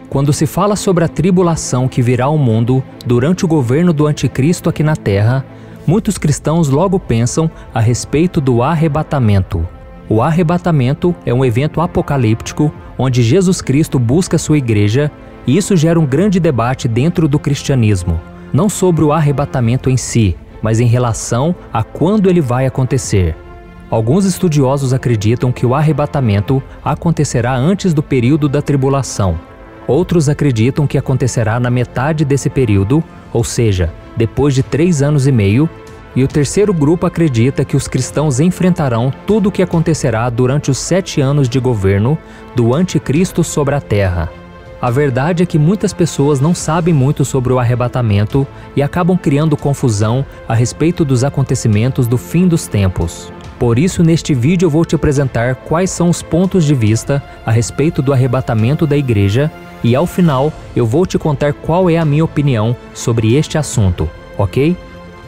Quando se fala sobre a tribulação que virá ao mundo durante o governo do anticristo aqui na Terra, muitos cristãos logo pensam a respeito do arrebatamento. O arrebatamento é um evento apocalíptico onde Jesus Cristo busca sua igreja, e isso gera um grande debate dentro do cristianismo, não sobre o arrebatamento em si, mas em relação a quando ele vai acontecer. Alguns estudiosos acreditam que o arrebatamento acontecerá antes do período da tribulação. Outros acreditam que acontecerá na metade desse período, ou seja, depois de 3 anos e meio, e o terceiro grupo acredita que os cristãos enfrentarão tudo o que acontecerá durante os 7 anos de governo do anticristo sobre a terra. A verdade é que muitas pessoas não sabem muito sobre o arrebatamento e acabam criando confusão a respeito dos acontecimentos do fim dos tempos. Por isso, neste vídeo eu vou te apresentar quais são os pontos de vista a respeito do arrebatamento da igreja e, ao final, eu vou te contar qual é a minha opinião sobre este assunto, ok?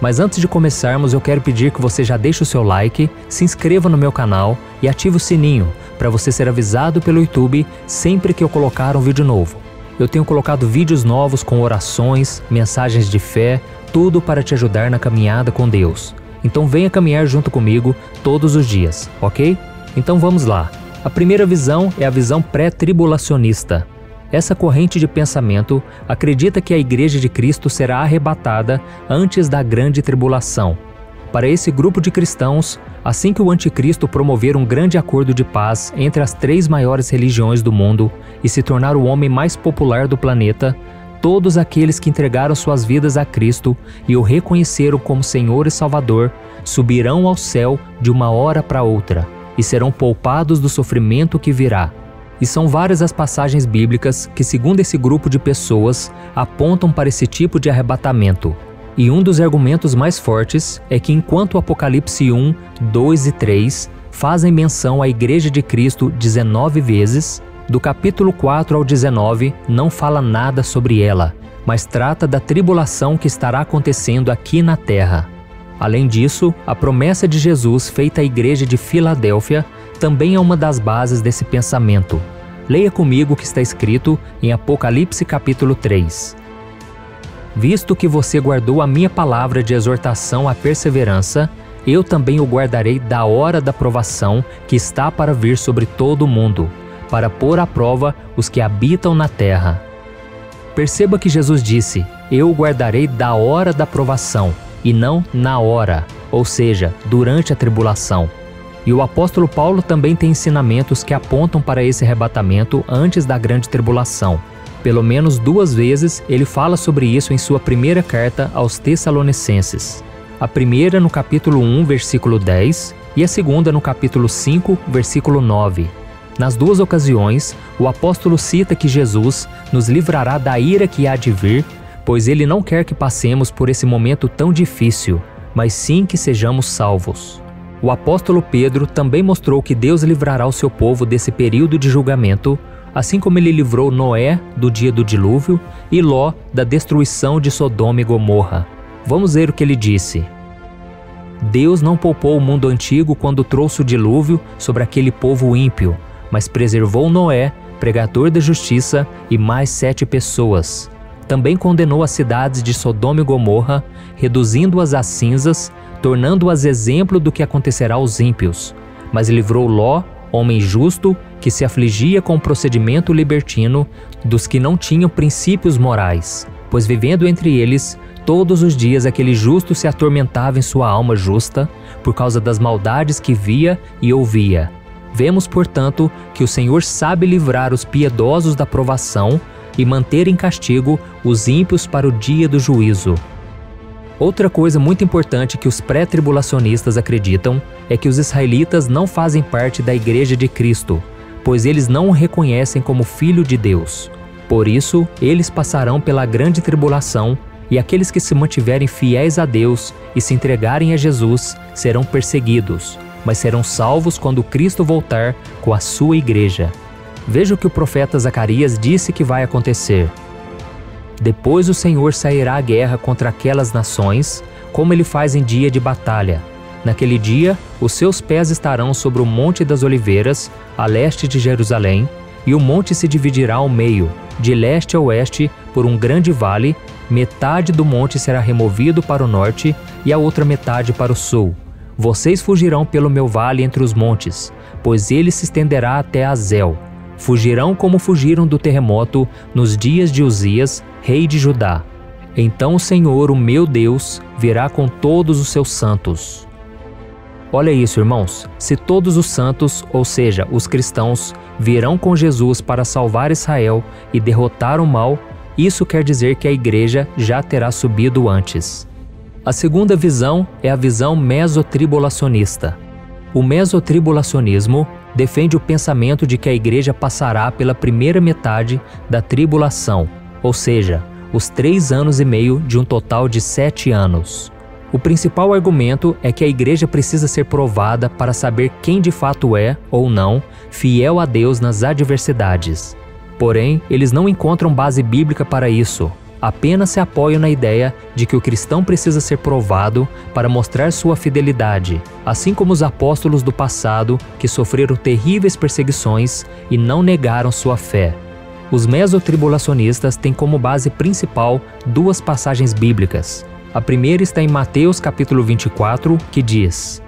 Mas antes de começarmos, eu quero pedir que você já deixe o seu like, se inscreva no meu canal e ative o sininho para você ser avisado pelo YouTube sempre que eu colocar um vídeo novo. Eu tenho colocado vídeos novos com orações, mensagens de fé, tudo para te ajudar na caminhada com Deus. Então venha caminhar junto comigo todos os dias, ok? Então vamos lá. A primeira visão é a visão pré-tribulacionista. Essa corrente de pensamento acredita que a Igreja de Cristo será arrebatada antes da grande tribulação. Para esse grupo de cristãos, assim que o anticristo promover um grande acordo de paz entre as 3 maiores religiões do mundo e se tornar o homem mais popular do planeta, todos aqueles que entregaram suas vidas a Cristo e o reconheceram como Senhor e Salvador subirão ao céu de uma hora para outra e serão poupados do sofrimento que virá. E são várias as passagens bíblicas que, segundo esse grupo de pessoas, apontam para esse tipo de arrebatamento. E um dos argumentos mais fortes é que enquanto o Apocalipse 1, 2 e 3 fazem menção à Igreja de Cristo 19 vezes, do capítulo 4 ao 19 não fala nada sobre ela, mas trata da tribulação que estará acontecendo aqui na Terra. Além disso, a promessa de Jesus feita à Igreja de Filadélfia também é uma das bases desse pensamento. Leia comigo o que está escrito em Apocalipse capítulo 3. Visto que você guardou a minha palavra de exortação à perseverança, eu também o guardarei da hora da provação que está para vir sobre todo o mundo, para pôr à prova os que habitam na terra. Perceba que Jesus disse, eu o guardarei da hora da provação, e não na hora, ou seja, durante a tribulação. E o apóstolo Paulo também tem ensinamentos que apontam para esse arrebatamento antes da grande tribulação. Pelo menos 2 vezes ele fala sobre isso em sua primeira carta aos Tessalonicenses. A primeira no capítulo 1, versículo 10, e a segunda no capítulo 5, versículo 9. Nas 2 ocasiões, o apóstolo cita que Jesus nos livrará da ira que há de vir, pois ele não quer que passemos por esse momento tão difícil, mas sim que sejamos salvos. O apóstolo Pedro também mostrou que Deus livrará o seu povo desse período de julgamento, assim como ele livrou Noé do dia do dilúvio e Ló da destruição de Sodoma e Gomorra. Vamos ver o que ele disse. Deus não poupou o mundo antigo quando trouxe o dilúvio sobre aquele povo ímpio, mas preservou Noé, pregador da justiça, e mais 7 pessoas. Também condenou as cidades de Sodoma e Gomorra, reduzindo-as a cinzas, tornando-as exemplo do que acontecerá aos ímpios. Mas livrou Ló, homem justo, que se afligia com o procedimento libertino dos que não tinham princípios morais, pois vivendo entre eles, todos os dias aquele justo se atormentava em sua alma justa, por causa das maldades que via e ouvia. Vemos, portanto, que o Senhor sabe livrar os piedosos da provação e manter em castigo os ímpios para o dia do juízo. Outra coisa muito importante que os pré-tribulacionistas acreditam é que os israelitas não fazem parte da Igreja de Cristo, pois eles não o reconhecem como Filho de Deus. Por isso, eles passarão pela grande tribulação, e aqueles que se mantiverem fiéis a Deus e se entregarem a Jesus serão perseguidos, mas serão salvos quando Cristo voltar com a sua igreja. Veja o que o profeta Zacarias disse que vai acontecer. Depois o Senhor sairá à guerra contra aquelas nações, como ele faz em dia de batalha. Naquele dia, os seus pés estarão sobre o Monte das Oliveiras, a leste de Jerusalém, e o monte se dividirá ao meio, de leste a oeste, por um grande vale, metade do monte será removido para o norte e a outra metade para o sul. Vocês fugirão pelo meu vale entre os montes, pois ele se estenderá até Azel. Fugirão como fugiram do terremoto nos dias de Uzias, rei de Judá. Então o Senhor, o meu Deus, virá com todos os seus santos. Olha isso, irmãos. Se todos os santos, ou seja, os cristãos, virão com Jesus para salvar Israel e derrotar o mal, isso quer dizer que a igreja já terá subido antes. A segunda visão é a visão mesotribulacionista. O mesotribulacionismo defende o pensamento de que a igreja passará pela primeira metade da tribulação, ou seja, os 3 anos e meio de um total de 7 anos. O principal argumento é que a igreja precisa ser provada para saber quem de fato é, ou não, fiel a Deus nas adversidades. Porém, eles não encontram base bíblica para isso. Apenas se apoiam na ideia de que o cristão precisa ser provado para mostrar sua fidelidade, assim como os apóstolos do passado que sofreram terríveis perseguições e não negaram sua fé. Os mesotribulacionistas têm como base principal 2 passagens bíblicas. A primeira está em Mateus capítulo 24, que diz: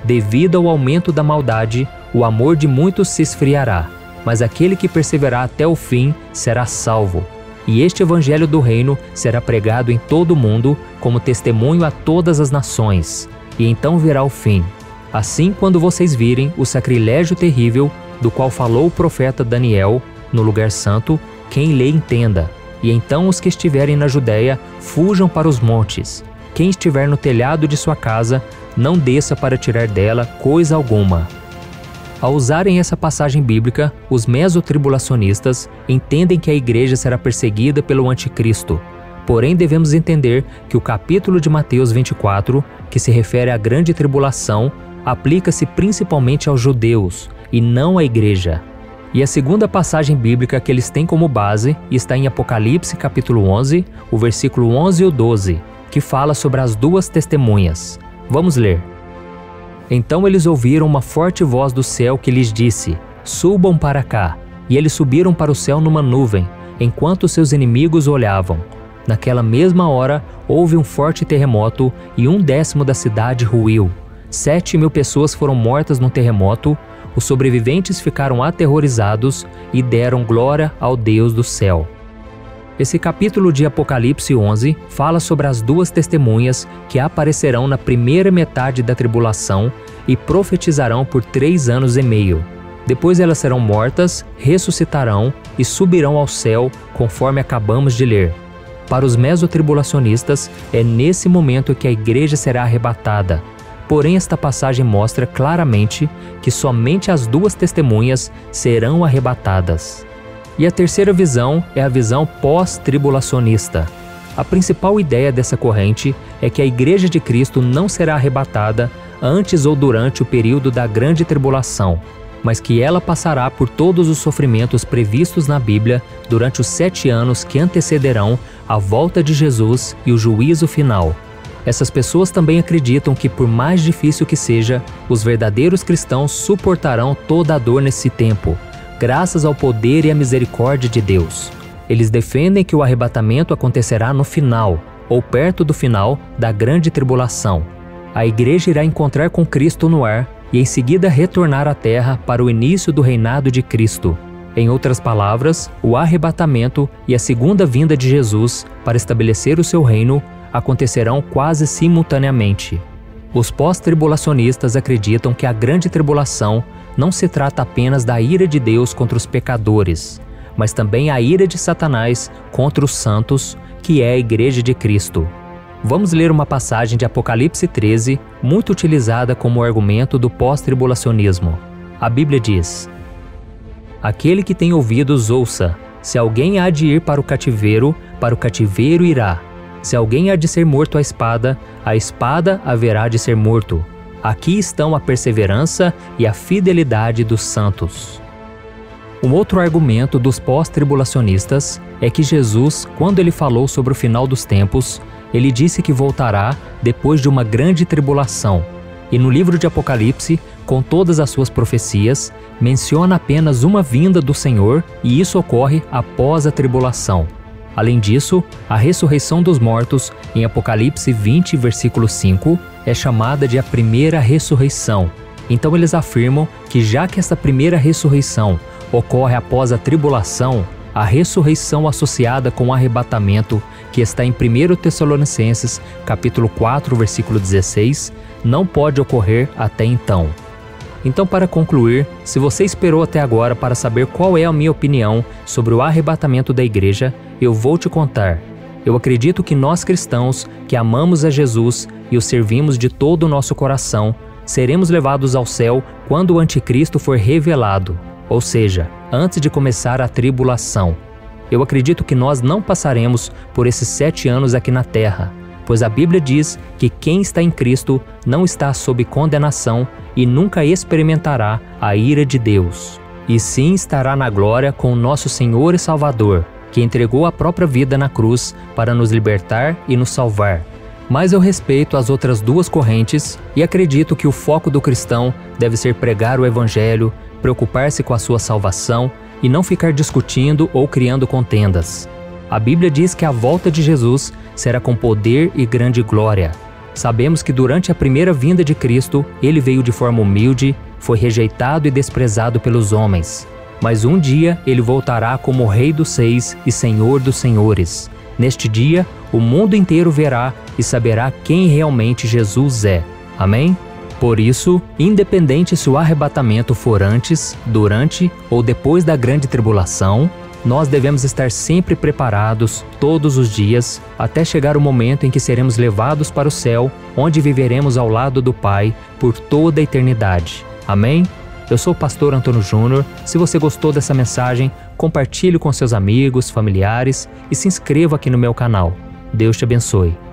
"Devido ao aumento da maldade, o amor de muitos se esfriará, mas aquele que perseverar até o fim será salvo. E este evangelho do reino será pregado em todo o mundo como testemunho a todas as nações, e então virá o fim. Assim, quando vocês virem o sacrilégio terrível do qual falou o profeta Daniel no lugar santo, quem lê entenda. E então os que estiverem na Judéia fujam para os montes. Quem estiver no telhado de sua casa, não desça para tirar dela coisa alguma." Ao usarem essa passagem bíblica, os mesotribulacionistas entendem que a igreja será perseguida pelo anticristo. Porém, devemos entender que o capítulo de Mateus 24, que se refere à grande tribulação, aplica-se principalmente aos judeus e não à igreja. E a segunda passagem bíblica que eles têm como base está em Apocalipse capítulo 11, o versículo 11 e o 12, que fala sobre as 2 testemunhas. Vamos ler. "Então eles ouviram uma forte voz do céu que lhes disse: 'Subam para cá.' E eles subiram para o céu numa nuvem, enquanto seus inimigos olhavam. Naquela mesma hora, houve um forte terremoto e 1/10 da cidade ruiu. 7.000 pessoas foram mortas no terremoto. Os sobreviventes ficaram aterrorizados e deram glória ao Deus do céu." Esse capítulo de Apocalipse 11 fala sobre as 2 testemunhas que aparecerão na primeira metade da tribulação e profetizarão por 3 anos e meio. Depois elas serão mortas, ressuscitarão e subirão ao céu, conforme acabamos de ler. Para os mesotribulacionistas, é nesse momento que a igreja será arrebatada. Porém, esta passagem mostra claramente que somente as 2 testemunhas serão arrebatadas. E a terceira visão é a visão pós-tribulacionista. A principal ideia dessa corrente é que a Igreja de Cristo não será arrebatada antes ou durante o período da grande tribulação, mas que ela passará por todos os sofrimentos previstos na Bíblia durante os 7 anos que antecederão a volta de Jesus e o juízo final. Essas pessoas também acreditam que, por mais difícil que seja, os verdadeiros cristãos suportarão toda a dor nesse tempo, graças ao poder e à misericórdia de Deus. Eles defendem que o arrebatamento acontecerá no final, ou perto do final, da grande tribulação. A igreja irá encontrar com Cristo no ar e em seguida retornar à terra para o início do reinado de Cristo. Em outras palavras, o arrebatamento e a segunda vinda de Jesus para estabelecer o seu reino acontecerão quase simultaneamente. Os pós-tribulacionistas acreditam que a grande tribulação não se trata apenas da ira de Deus contra os pecadores, mas também a ira de Satanás contra os santos, que é a Igreja de Cristo. Vamos ler uma passagem de Apocalipse 13, muito utilizada como argumento do pós-tribulacionismo. A Bíblia diz: "Aquele que tem ouvidos ouça. Se alguém há de ir para o cativeiro irá. Se alguém há de ser morto à espada haverá de ser morto. Aqui estão a perseverança e a fidelidade dos santos." Um outro argumento dos pós-tribulacionistas é que Jesus, quando ele falou sobre o final dos tempos, ele disse que voltará depois de uma grande tribulação. E no livro de Apocalipse, com todas as suas profecias, menciona apenas uma vinda do Senhor e isso ocorre após a tribulação. Além disso, a ressurreição dos mortos, em Apocalipse 20, versículo 5, é chamada de a primeira ressurreição. Então eles afirmam que já que esta primeira ressurreição ocorre após a tribulação, a ressurreição associada com o arrebatamento, que está em 1 Tessalonicenses, capítulo 4, versículo 16, não pode ocorrer até então. Então, para concluir, se você esperou até agora para saber qual é a minha opinião sobre o arrebatamento da igreja, eu vou te contar. Eu acredito que nós cristãos, que amamos a Jesus e o servimos de todo o nosso coração, seremos levados ao céu quando o anticristo for revelado, ou seja, antes de começar a tribulação. Eu acredito que nós não passaremos por esses 7 anos aqui na terra, pois a Bíblia diz que quem está em Cristo não está sob condenação e nunca experimentará a ira de Deus, e sim estará na glória com o nosso Senhor e Salvador, que entregou a própria vida na cruz para nos libertar e nos salvar. Mas eu respeito as outras duas correntes e acredito que o foco do cristão deve ser pregar o Evangelho, preocupar-se com a sua salvação e não ficar discutindo ou criando contendas. A Bíblia diz que a volta de Jesus será com poder e grande glória. Sabemos que durante a primeira vinda de Cristo, ele veio de forma humilde, foi rejeitado e desprezado pelos homens. Mas um dia ele voltará como Rei dos Reis e Senhor dos Senhores. Neste dia, o mundo inteiro verá e saberá quem realmente Jesus é. Amém? Por isso, independente se o arrebatamento for antes, durante ou depois da grande tribulação, nós devemos estar sempre preparados, todos os dias, até chegar o momento em que seremos levados para o céu, onde viveremos ao lado do Pai por toda a eternidade. Amém? Eu sou o pastor Antônio Júnior. Se você gostou dessa mensagem, compartilhe com seus amigos, familiares e se inscreva aqui no meu canal. Deus te abençoe.